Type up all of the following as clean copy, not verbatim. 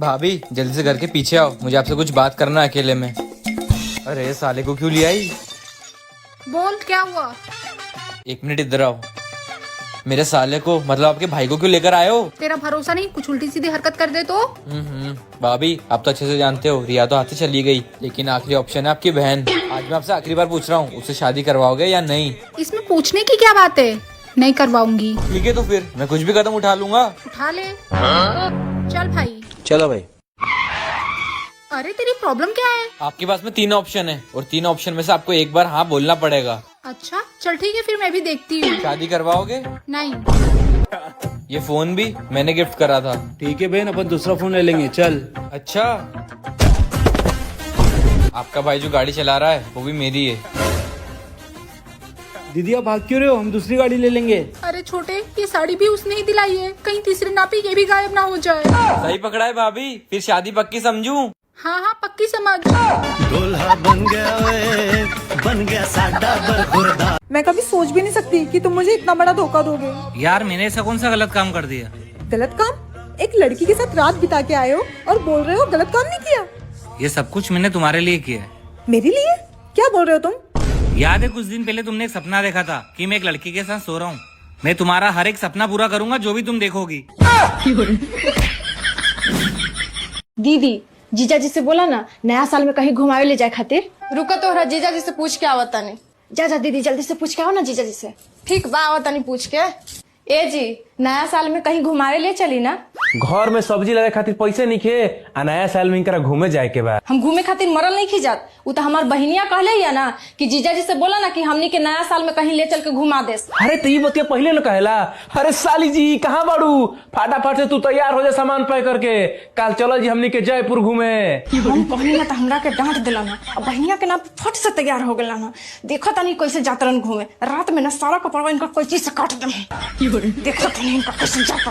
भाभी जल्दी से घर के पीछे आओ, मुझे आपसे कुछ बात करना है अकेले में। अरे साले को क्यों ले आई? बोल क्या हुआ? 1 मिनट इधर आओ। मेरे साले को मतलब आपके भाई को क्यों लेकर आए हो? तेरा भरोसा नहीं, कुछ उल्टी सीधी हरकत कर दे तो। भाभी आप तो अच्छे से जानते हो रिया तो हाथ से चली गई, लेकिन आखिरी ऑप्शन है आपकी बहन। आज मैं आपसे आखिरी बार पूछ रहा हूँ, उससे शादी करवाओगे या नहीं? इसमें पूछने की क्या बात है? नहीं करवाऊंगी। ठीक है तो फिर मैं कुछ भी कदम उठा लूंगा। उठा ले। चल भाई। चलो भाई। अरे तेरी प्रॉब्लम क्या है? आपके पास में 3 ऑप्शन है और 3 ऑप्शन में से आपको एक बार हाँ बोलना पड़ेगा। अच्छा चल ठीक है, फिर मैं भी देखती हूँ। शादी करवाओगे? नहीं। ये फोन भी मैंने गिफ्ट करा था। ठीक है बहन, अपन दूसरा फोन ले लेंगे। चल। अच्छा आपका भाई जो गाड़ी चला रहा है वो भी मेरी है। दीदी आप भाग क्यों रहे हो? हम दूसरी गाड़ी ले लेंगे। अरे छोटे, ये साड़ी भी उसने ही दिलाई है, कहीं तीसरे नापी ये भी गायब ना हो जाए। सही पकड़ा है भाभी, फिर शादी पक्की समझूं? हाँ हाँ पक्की समझ। दूल्हा बन गया साडा बरखुरदा। मैं कभी सोच भी नहीं सकती कि तुम मुझे इतना बड़ा धोखा दोगे। यार मैंने ऐसा कौन सा गलत काम कर दिया? गलत काम? एक लड़की के साथ रात बिता के आए हो और बोल रहे हो गलत काम नहीं किया। ये सब कुछ मैंने तुम्हारे लिए किया है। मेरे लिए? क्या बोल रहे हो तुम? याद है कुछ दिन पहले तुमने एक सपना देखा था कि मैं एक लड़की के साथ सो रहा हूँ। मैं तुम्हारा हर एक सपना पूरा करूंगा जो भी तुम देखोगी। दीदी जीजा जी से बोला ना नया साल में कहीं घुमावे ले जाए खातिर। रुको तो जीजा जी से पूछ के आवत तानी। जा दीदी जल्दी से पूछ के आओ ना जीजा जी से। ठीक बा, आवत तानी पूछ के। ए जी नया साल में कहीं घुमावे ले चली ना। घर में सब्जी लावे खातिर पैसे नहीं खे आ नया साल में इनकरा घूमे जाए के बाद। हम घूमे खातिर मरल नहीं खिजात। वो तो हमार बहनिया कहले या ना कि जीजा जी से बोला ना कि हमनी के नया साल में कहीं ले चल के घुमा दे। अरे तो ये बतिया पहले न कहेला। अरे साली जी कहाँ बाड़ू? फटाफट से तू तैयार हो जा सामान पैक करके, कल चलो जी हमनी के जयपुर घूमे। हम कहनी ना तो हमरा के डांट दिला ना, अब बहनिया के ना फट से तैयार हो गला ना। देखो तनी कैसे जातरन घूमे, रात में ना सारा कपड़ा इनका कोई चीज से काट दे। देखो तनी इनका कैसे जाता।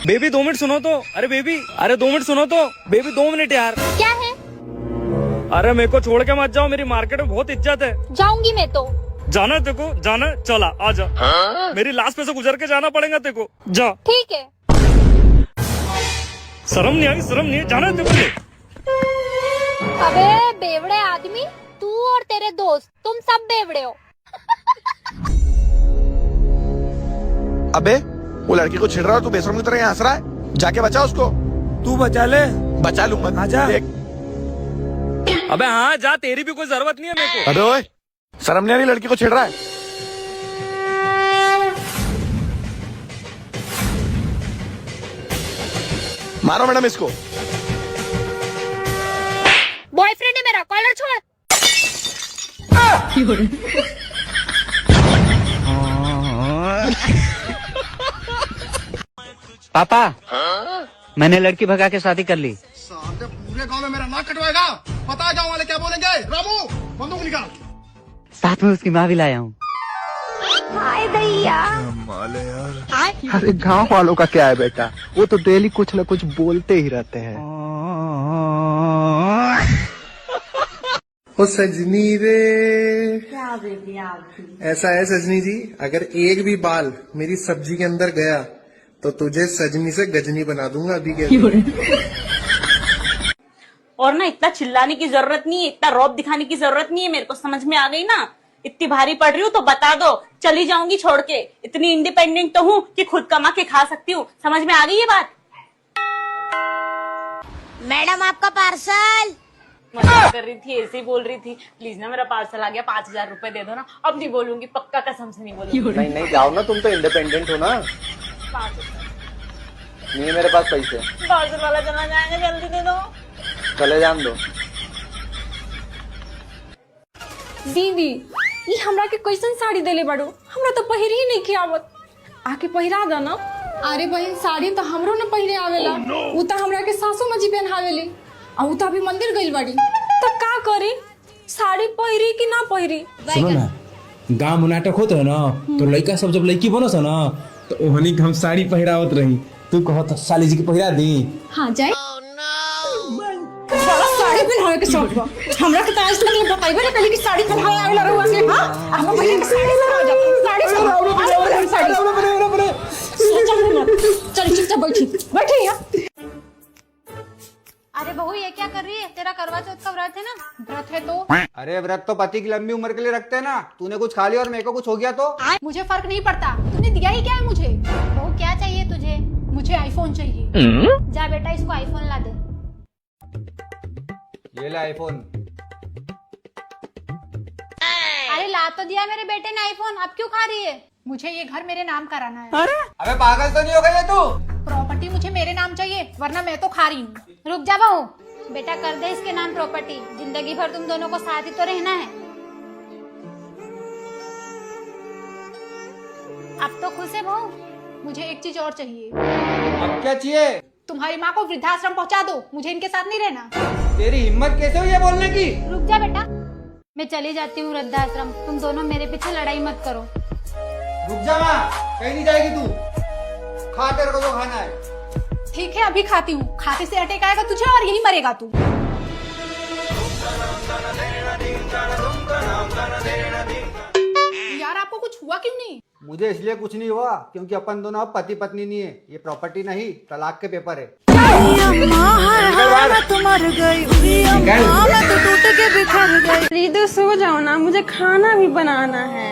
बेबी 2 मिनट सुनो तो। अरे बेबी, अरे 2 मिनट सुनो तो। बेबी 2 मिनट यार। क्या है? अरे मेरे को छोड़ के मत जाओ, मेरी मार्केट में बहुत इज्जत है। जाऊंगी मैं तो। जाना है तेको? जाना है? चला आजा। मेरी लाश पे से गुजर के जाना पड़ेगा तेको। जा। ठीक है। शर्म नहीं आई? शर्म नहीं है? जाना है तेको? अबे बेवड़े आदमी, तू और तेरे दोस्त तुम सब बेवड़े हो। अबे वो लड़की को छिड़ रहा है, तू बेशरम की तरह यहाँ हंस रहा है। जाके बचा उसको। तू बचा ले। बचा लूंगा। आजा। अबे हाँ जा, तेरी भी कोई जरूरत नहीं है मेरे को। अबे ओए, शर्म नहीं आ रही? लड़की को छिड़ रहा है। मारो मैडम इसको। बॉयफ्रेंड है मेरा, कॉलर छोड़। पापा मैंने लड़की भगा के शादी कर ली। पूरे गांव में मेरा नाक कटवाएगा, पता है गांव वाले क्या बोलेंगे? रामू बंदूक निकाल। साथ में उसकी माँ भी लाया हूँ। हाय दैया। अरे गांव वालों का क्या है बेटा, वो तो डेली कुछ न कुछ बोलते ही रहते हैं। ओ सजनी रे। क्या बेबी ऐसा है सजनी जी, अगर एक भी बाल मेरी सब्जी के अंदर गया तो तुझे सजनी से गजनी बना दूंगा अभी के। और ना इतना चिल्लाने की जरूरत नहीं है, इतना रौब दिखाने की जरूरत नहीं है। मेरे को समझ में आ गई ना, इतनी भारी पड़ रही हूँ तो बता दो, चली जाऊंगी छोड़ के। इतनी इंडिपेंडेंट तो हूँ कि खुद कमा के खा सकती हूँ। समझ में आ गई ये बात? मैडम आपका पार्सल। मजाक कर रही थी, ऐसे ही बोल रही थी। प्लीज ना मेरा पार्सल आ गया, 5000 रुपए दे दो ना। अब नहीं बोलूंगी, पक्का कसम से नहीं बोलूंगी। नहीं जाओ ना, तुम तो इंडिपेंडेंट हो ना। नहीं है मेरे पास पैसे। पार्सल वाला चला जाएगा, जल्दी दे दो। चले जान दो। दीदी ये हमरा के कैसन साड़ी देले बाड़ू, हमरा तो पहिर ही नहीं आवत। आके पहिरा दो ना। अरे बहन साड़ी तो हमरो न पहिरे आवेला। उ तो हमरा के सासू मजी पहनावेली, आ उ तो अभी मंदिर गइल बाड़ी। तो का करी, साड़ी पहिरी कि ना पहिरी? सुनो ना, गाँव में नाटक होता है ना, तो लड़का सब जब लड़की बनो ना तो ओहनी हम साड़ी पहिरावत रही। तू कहो तो साली जी के पहिरा दी। हाँ जाए। बड़ा साड़ी पहनावे के शौक बा हमरा के। तो आज तक बताइबे ना पहले कि साड़ी पहनावे आवेला रहुआ से। हां हम पहले के साड़ी पहना जा, साड़ी चल चुपचाप बैठी बैठी। अरे बहू ये क्या कर रही है? तेरा करवा चौथ का व्रत है ना? व्रत है तो अरे व्रत तो पति की लंबी उम्र के लिए रखते हैं ना। तूने कुछ खा लिया और मेरे को कुछ हो गया तो? मुझे फर्क नहीं पड़ता, तूने दिया ही क्या है मुझे। बहू क्या चाहिए तुझे? मुझे आईफोन चाहिए। जा बेटा इसको आईफोन ला दे। ये ले आईफोन। अरे ला तो दिया मेरे बेटे ने आईफोन, अब क्यों खा रही है? मुझे ये घर मेरे नाम कराना है। अबे पागल तो नहीं हो गई है तू? प्रॉपर्टी मुझे मेरे नाम चाहिए, वरना मैं तो खा रही हूँ। रुक जा बहू, बेटा कर दे इसके नाम प्रॉपर्टी, जिंदगी भर तुम दोनों को साथ ही तो रहना है। अब तो खुश है बहू? मुझे एक चीज और चाहिए। अब क्या चाहिए? तुम्हारी माँ को वृद्धाश्रम पहुँचा दो, मुझे इनके साथ नहीं रहना। तेरी हिम्मत कैसे हुई है बोलने की? रुक जा बेटा, मैं चली जाती हूँ वृद्धाश्रम, तुम दोनों मेरे पीछे लड़ाई मत करो। रुक जा माँ, कहीं नहीं जाएगी तू। खा, तेरे को जो खाना है। ठीक है अभी खाती हूँ, खाते से अटैक आएगा तुझे और यही मरेगा तू। यार आपको कुछ हुआ क्यों नहीं? मुझे इसलिए कुछ नहीं हुआ क्योंकि अपन दोनों अब पति पत्नी नहीं है। ये प्रॉपर्टी नहीं, तलाक के पेपर है। रीदू सो जाओ ना, मुझे खाना भी बनाना है।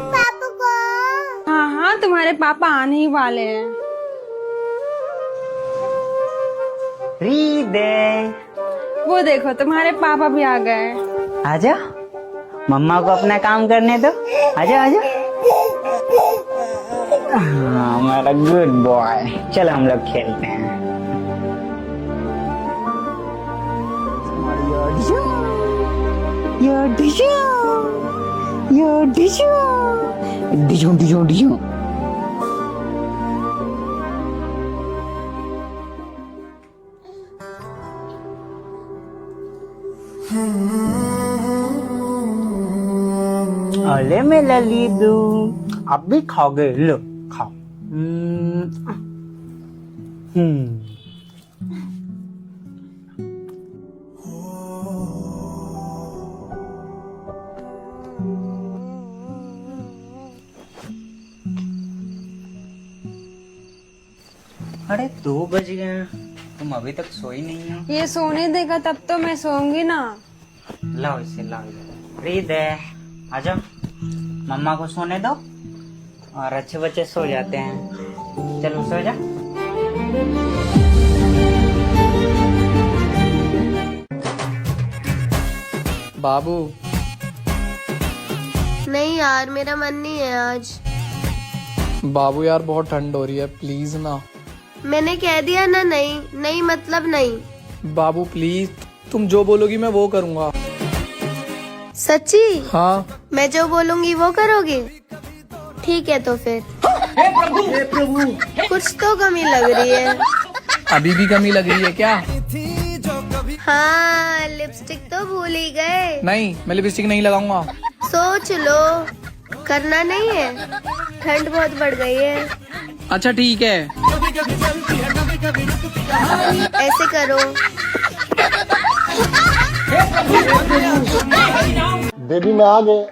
पापा को। हाँ हाँ तुम्हारे पापा आने ही वाले हैं। वो देखो तुम्हारे पापा भी आ गए। आजा, मम्मा को अपना काम करने दो। आजा आजा। हाँ हमारा गुड बॉय। चलो हम लोग खेलते हैं। अरे मेरा लीदू, अब भी खाओगे? लो खाओ। अरे 2 बज गए, तुम अभी तक सोई नहीं हो। ये सोने देगा तब तो मैं सोऊंगी ना। लाओ इसे, लाओ इसे। रीद है, आजा, मम्मा को सोने दो और अच्छे बच्चे सो जाते हैं। चलो सो जा। बाबू नहीं यार मेरा मन नहीं है आज। बाबू यार बहुत ठंड हो रही है, प्लीज ना। मैंने कह दिया ना, नहीं नहीं मतलब नहीं। बाबू प्लीज, तुम जो बोलोगी मैं वो करूँगा। सच्ची? हाँ। मैं जो बोलूंगी वो करोगे? ठीक है तो फिर। हे प्रभु, कुछ तो कमी लग रही है। अभी भी कमी लग रही है क्या? हाँ लिपस्टिक तो भूल ही गए। नहीं, मैं लिपस्टिक नहीं लगाऊंगा। सोच लो, करना नहीं है, ठंड बहुत बढ़ गई है। अच्छा ठीक है। ऐसे करो। बेबी मैं आ गए।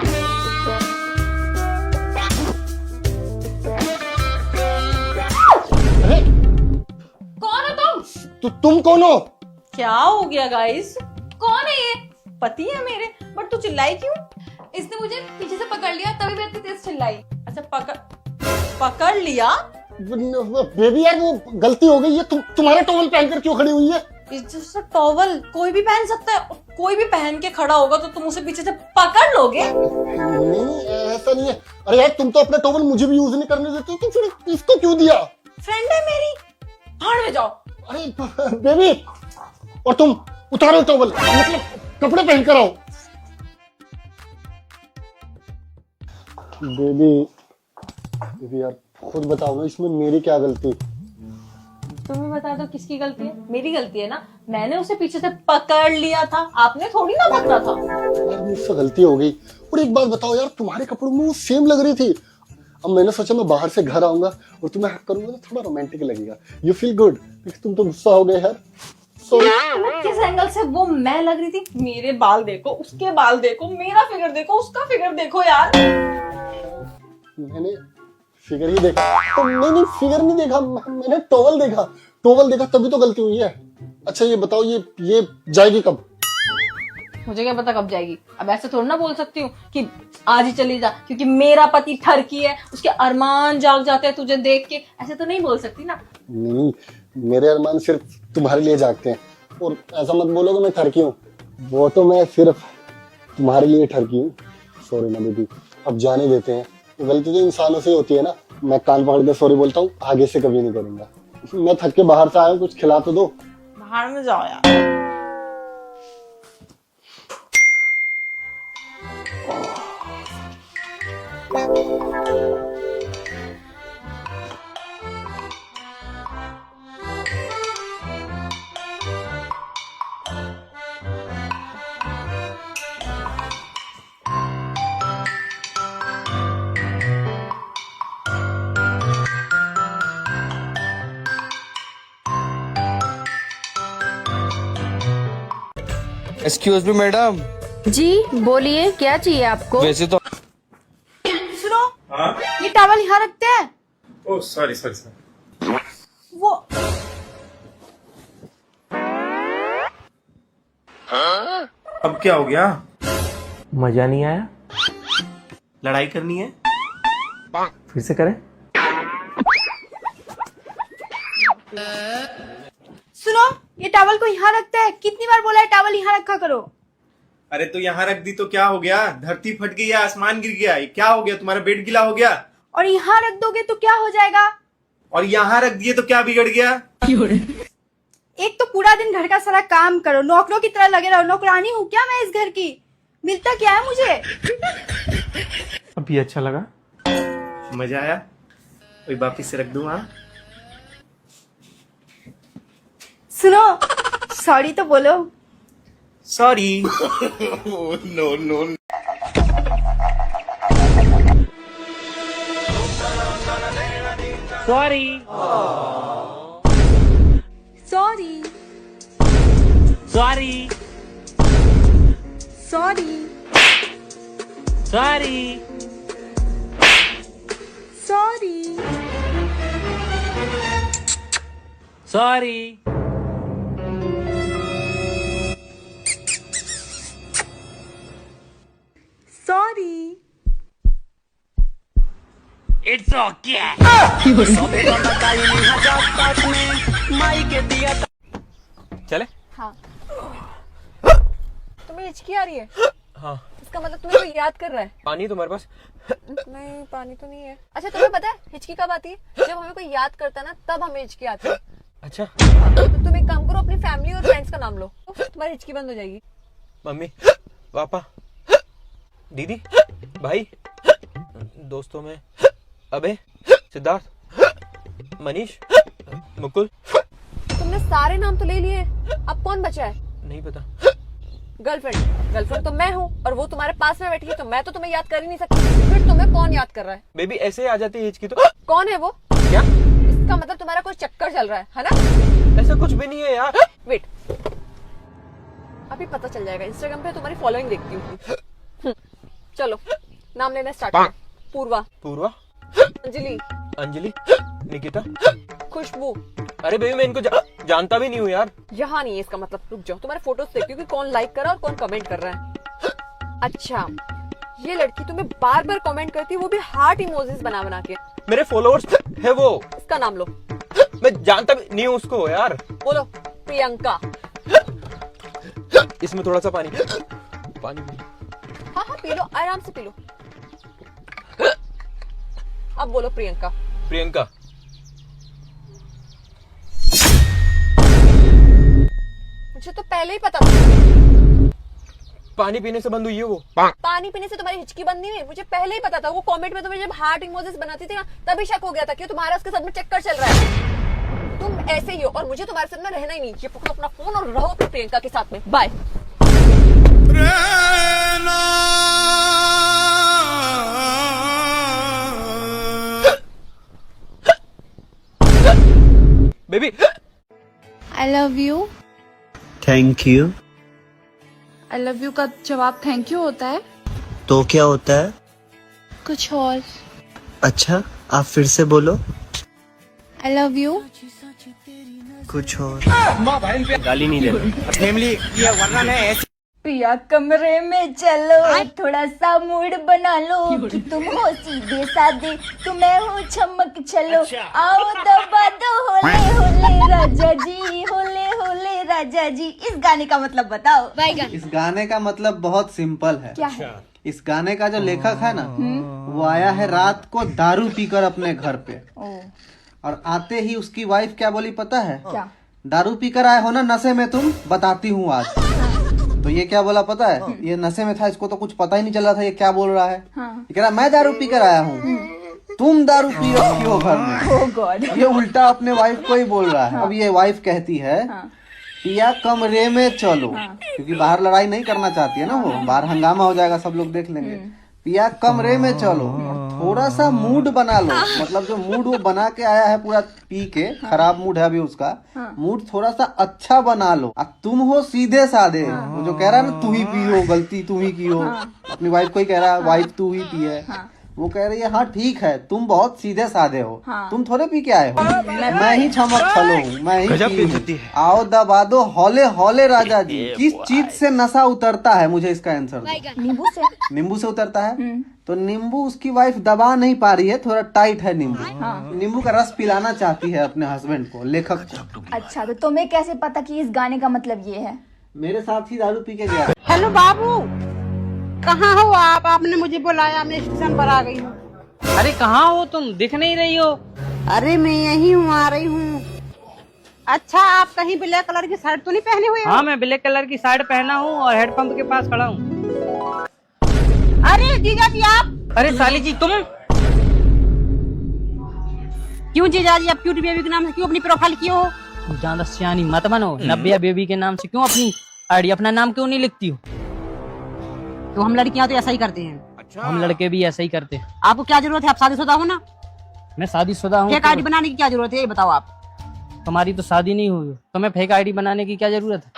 कौन हो तुम? तुम कौन हो? क्या हो गया गाइस? कौन है ये? पति है मेरे, बट तू चिल्लाई क्यों? इसने मुझे पीछे से पकड़ लिया तभी मैं इतनी तेज चिल्लाई। अच्छा पकड़ लिया? बेबी यार वो गलती हो गई है। तुम्हारा टॉवल पहनकर क्यों खड़ी हुई है? टॉवल कोई भी पहन सकता है, कोई भी पहन के खड़ा होगा तो तुम उसे पीछे से पकड़ लोगे? नहीं ऐसा नहीं है। अरे यार तुम तो अपना टॉवल मुझे भी यूज नहीं करने देते हो, तो फिर इसको क्यों दिया? फ्रेंड है मेरी, भाड़ में जाओ। अरे बेबी, और तुम उतारो टॉवल, मतलब कपड़े पहन कर आओ। बेबी यार खुद बताओ ना, इसमें मेरी क्या गलती? तुम्हें बता दो किसकी गलती है? मेरी गलती है ना, मैंने उसे पीछे से पकड़ लिया था, आपने थोड़ी ना पकड़ा था। यार मुझसे गलती हो गई। और एक बात बताओ यार, तुम्हारे कपड़ों में वो सेम लग रही थी। अब मैंने सोचा मैं बाहर से घर आऊंगा और तुम्हें हक करूंगा तो थोड़ा रोमांटिक लगेगा, यू फील गुड। लेकिन तुम तो गुस्सा हो गए यार। किस एंगल से वो मैं लग रही थी? मेरे बाल देखो, उसके बाल देखो, मेरा फिगर देखो, उसका फिगर देखो यार। मैंने फिगर ही देखा तो नहीं फिगर नहीं देखा, मैंने टॉवल देखा तभी तो गलती हुई है। अच्छा ये बताओ, ये जाएगी कब? मुझे क्या पता कब जाएगी। अब ऐसे थोड़ा ना बोल सकती हूँ कि आज ही चली जा, क्योंकि मेरा पति ठरकी है, उसके अरमान जाग जाते हैं तुझे देख के। ऐसे तो नहीं बोल सकती ना। नहीं, मेरे अरमान सिर्फ तुम्हारे लिए जागते हैं। और ऐसा मत बोलो कि मैं ठरकी हूँ, वो तो मैं सिर्फ तुम्हारे लिए ठरकी हूँ। सॉरी ना बेबी, अब जाने देते हैं। गलती तो इंसानों से होती है ना। मैं कान पकड़ के सॉरी बोलता हूँ, आगे से कभी नहीं करूंगा। मैं थक के बाहर से आया हूँ, कुछ खिला तो दो। बाहर में जाओ यार। Excuse me madam. जी बोलिए, क्या चाहिए आपको? वैसे तो सुनो, ये टॉवल यहाँ रखते हैं। Oh sorry sorry sorry. वो अब क्या हो गया? मजा नहीं आया? लड़ाई करनी है? फिर से करें? सुनो, ये टॉवल को यहाँ रखते हैं। कितनी बार बोला है टॉवल यहाँ रखा करो। अरे तो यहाँ रख दी तो क्या हो गया? धरती फट गई या आसमान गिर गया? ये क्या हो गया? तुम्हारा बेड गीला हो गया? और यहाँ रख दोगे तो क्या हो जाएगा? और यहाँ रख दिए तो क्या बिगड़ गया? एक तो पूरा दिन घर का सारा काम करो, नौकरों की तरह लगे रहो। नौकरानी हूँ क्या मैं इस घर की? मिलता क्या है मुझे? अब ये अच्छा लगा? मजा आया? वही वापिस से रख दूं? हाँ सुनो, सॉरी तो बोलो। Sorry. No no. Sorry sorry sorry sorry sorry sorry sorry sorry. It's okay. चले? हाँ। तुम्हें हिचकी आ रही है? हाँ। इसका मतलब तुम्हें कोई याद कर रहा है? पानी तुम्हारे पास? नहीं, पानी तो नहीं है। अच्छा तुम्हें पता है हिचकी कब आती है? जब हमें कोई याद करता है ना, तब हमें हिचकी आती है। अच्छा। तो तुम एक काम करो, अपनी फैमिली और फ्रेंड्स का नाम लो, तुम्हारी हिचकी बंद हो जाएगी। मम्मी, पापा, दीदी, भाई, दोस्तों में अबे, सिद्धार्थ, मनीष, मुकुल। तुमने सारे नाम तो ले लिए, अब कौन बचा है? नहीं पता। गर्लफ्रेंड तो मैं हूँ और वो तुम्हारे पास में बैठी है, तो मैं तो तुम्हें याद कर ही नहीं सकती। फिर तुम्हें कौन याद कर रहा है? बेबी ऐसे ही आ जाती है हिचकी तो। कौन है वो? क्या? इसका मतलब तुम्हारा कोई चक्कर चल रहा है ना? ऐसा कुछ भी नहीं है यार। वेट, अभी पता चल जाएगा। इंस्टाग्राम पे तुम्हारी फॉलोइंग देखती हूँ। चलो नाम लेना स्टार्ट करो। पूर्वा, पूर्वा, अंजलि, अंजलि, निकिता, खुशबू। अरे बेबी मैं इनको जानता भी नहीं हूँ यार। यहाँ नहीं है इसका मतलब। रुक जाओ, तुम्हारे फोटोज देखती हूँ कि कौन लाइक कर रहा है और कौन कमेंट कर रहा है। अच्छा, ये लड़की तुम्हें बार बार कमेंट करती है, वो भी हार्ट इमोजीज बना बना के। मेरे फॉलोअर्स है वो। इसका नाम लो। मैं जानता भी नहीं हूँ उसको यार। बोलो। प्रियंका। इसमें थोड़ा सा पानी पानी। हाँ हाँ पी लो, आराम से पी लो। अब बोलो प्रियंका। प्रियंका। मुझे तो पहले ही पता था। पानी पीने से बंद हुई है वो। पानी पीने से तुम्हारी हिचकी बंद नहीं हुई, मुझे पहले ही पता था। वो कमेंट में तुम्हें जब हार्ट इमोजीज बनाती थी ना, तभी शक हो गया था कि तुम्हारा उसके साथ में चक्कर चल रहा है। तुम ऐसे ही हो और मुझे तुम्हारे साथ में रहना ही नहीं। ये पकड़ो अपना फोन और रहो अपनी प्रियंका के साथ में। Bye. Baby I love you. Thank you. I love you का जवाब थैंक यू होता है? तो क्या होता है? कुछ और। अच्छा, आप फिर से बोलो। आई लव यू। कुछ और। गाली नहीं देना। फैमिली ये वरना मैं ऐसे प्रिया कमरे में चलो, थोड़ा सा मूड बना लो कि तुम हो सीधे साधे, तुम्हें हो चमक चलो, आओ दबा दो होले होले राजा जी, होले होले राजा जी। इस गाने का मतलब बताओ। इस गाने का मतलब बहुत सिंपल है। क्या है? इस गाने का जो लेखक है ना, वो आया है रात को दारू पीकर अपने घर पे, और आते ही उसकी वाइफ क्या बोली पता है? क्या? दारू पीकर आए हो ना नशे में तुम, बताती हूँ आज। तो ये क्या बोला पता है? ये नशे में था, इसको तो कुछ पता ही नहीं चल रहा था ये क्या बोल रहा है। ये कह रहा मैं दारू पीकर आया हूँ, तुम दारू पी रखी हो घर में। Oh God. ये उल्टा अपने वाइफ को ही बोल रहा है। अब ये वाइफ कहती है पिया कमरे में चलो, क्योंकि बाहर लड़ाई नहीं करना चाहती है ना वो, बाहर हंगामा हो जाएगा, सब लोग देख लेंगे। पिया कमरे में चलो, थोड़ा सा मूड बना लो। मतलब जो मूड वो बना के आया है पूरा पी के, खराब मूड है अभी उसका, मूड थोड़ा सा अच्छा बना लो। अब तुम हो सीधे साधे, वो जो कह रहा है ना तू ही पी हो, गलती तू ही की हो, अपनी वाइफ को ही कह रहा है वाइफ तू ही पी है। वो कह रही है हाँ ठीक है, तुम बहुत सीधे साधे हो, तुम थोड़े पी के आए हो, मैं ही चमक छलो हूँ, मैं ही पी हूँ। आओ दबा दो हौले हौले राजा जी। किस चीज से नशा उतरता है, मुझे इसका आंसर दो। नींबू से। नींबू से उतरता है। तो नींबू उसकी वाइफ दबा नहीं पा रही है, थोड़ा टाइट है नींबू। नींबू का रस पिलाना चाहती है अपने हस्बैंड को, लेखक को। अच्छा, तो तुम्हें कैसे पता कि इस गाने का मतलब ये है? मेरे साथ ही दारू पी के गया। हेलो बाबू, कहाँ हो आप? आपने मुझे बुलाया, मैं स्टेशन पर आ गई हूँ। अरे कहाँ हो तुम, दिख नहीं रही हो। अरे मैं यही हूँ, आ रही हूँ। अच्छा, आप कहीं ब्लैक कलर की शर्ट तो नहीं पहने हुए हो? हाँ, मैं ब्लैक कलर की शर्ट पहना हूँ और हेडपंप के पास खड़ा हूँ। अरे जीजा जी आप। अरे साली जी तुम क्यों जीजा जी, आप क्यूट बेबी के नाम से क्यों अपनी प्रोफाइल किए हो? ज्यादा सियानी मत बनो। नब्बे बेबी के नाम से क्यों अपनी आईडी, अपना नाम क्यों नहीं लिखती हो? तो हम लड़कियां तो ऐसा ही करते हैं। हम लड़के भी ऐसा ही करते हैं। आपको क्या जरूरत है? आप शादीशुदा हो ना? मैं शादीशुदा हूँ। फेक आईडी बनाने की क्या जरूरत है, ये बताओ आप। तुम्हारी तो शादी नहीं हुई, तुम्हें फेक आईडी बनाने की क्या जरूरत है?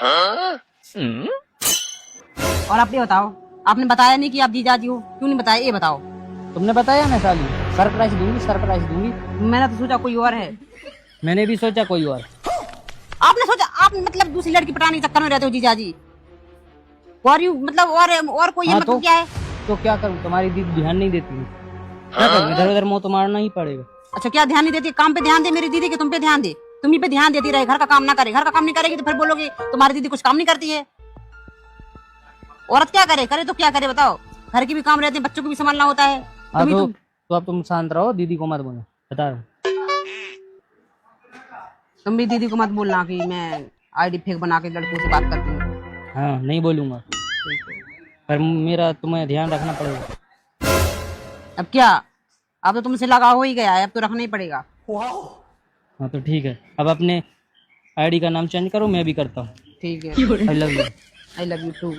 और आप ये बताओ, आपने बताया नहीं कि आप जीजाजी हो, क्यों नहीं बताया, ये बताओ। तुमने बताया ना साली, सरप्राइज दूंगी सरप्राइज दूंगी। मैंने तो सोचा कोई और है। मैंने भी सोचा कोई और। आपने सोचा, आप मतलब दूसरी लड़की पटाने के चक्कर में रहते हो जीजाजी? और यू मतलब और कोई हाँ, मतलब क्या है? तो क्या करूँ, तुम्हारी दीदी ध्यान नहीं देती है, क्या करूँ, इधर उधर मुंह तो मारना ही पड़ेगा। अच्छा, क्या ध्यान नहीं देती? काम पे ध्यान दे मेरी दीदी के, तुम पे ध्यान दे। तुम ही पे ध्यान देती रहे, घर का काम ना करे। घर का काम नहीं करेगी तो फिर बोलोगे तुम्हारी दीदी कुछ काम नहीं करती है। औरत क्या करे, करे तो क्या करे बताओ? घर के भी काम रहते हैं, बच्चों को भी संभालना होता है। तो अब तुम शांत रहो, दीदी को मत बोलो, बता रहा हूँ। तुम भी दीदी को मत बोलना कि मैं आईडी फेक बना के लड़कों से बात करती हूँ। हाँ, नहीं बोलूंगा, पर मेरा तुम्हें ध्यान रखना पड़ेगा। अब क्या, अब तो तुमसे लगा हो ही गया है, अब तो रखना ही पड़ेगा। हाँ तो ठीक है, अब अपने आईडी का नाम चेंज करो, मैं भी करता हूँ। ठीक है। I love you. I love you to.